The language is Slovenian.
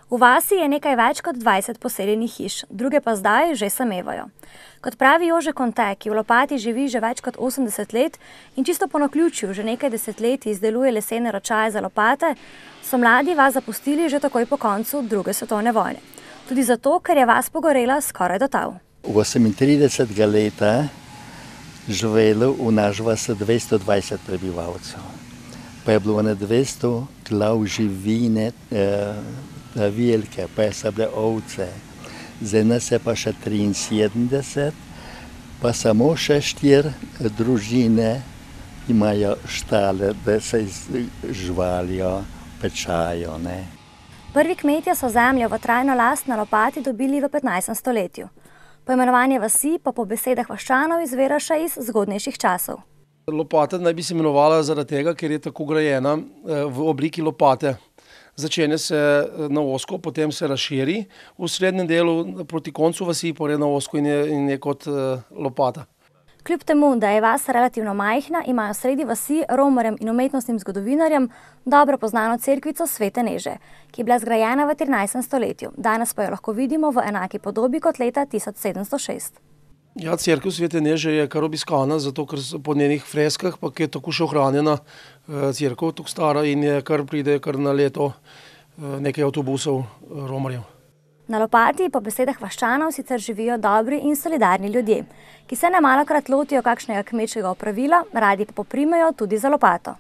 V vasi je nekaj več kot 20 poseljenih hiš, druge pa zdaj že samevajo. Kot pravi Jože Konte, ki v Lopati živi že več kot 80 let in čisto po naključju že nekaj desetletij izdeluje lesene ročaje za lopate, so mladi vas zapustili že takoj po koncu druge svetovne vojne. Tudi zato, ker je vas pogorela skoraj do tal. V 38 leta živelo v naš vas 220 prebivalcev. Pa je bilo na 200 glav živine velike, pa so bile ovce. Zdaj nas je pa še 73, pa samo še 4 družine imajo štale, da se živalijo, pečajo. Ne. Prvi kmetje so zemljo v trajno last na Lopati dobili v 15. stoletju. Poimenovanje vasi pa po besedah vaščanov izvira še iz zgodnejših časov. Lopata naj bi se imenovala zaradi tega, ker je tako grajena v obliki lopate. Začne se na ozko, potem se razširi v srednjem delu proti koncu vasi, pa je na ozko in je kot lopata. Kljub temu, da je vas relativno majhna, imajo sredi vasi romarjem in umetnostnim zgodovinarjem dobro poznano cerkvico Svete Neže, ki je bila zgrajena v 13. stoletju. Danes pa jo lahko vidimo v enaki podobi kot leta 1706. Ja, cerkev Svete Neže je kar obiskana, zato ker po njenih freskah, pa je tako še ohranjena cerkev, tako stara in je pride na leto nekaj avtobusov romarjev. Na Lopati po besedah vaščanov sicer živijo dobri in solidarni ljudje, ki se nemalokrat lotijo kakšnega kmečkega opravila, radi pa poprimejo tudi za lopato.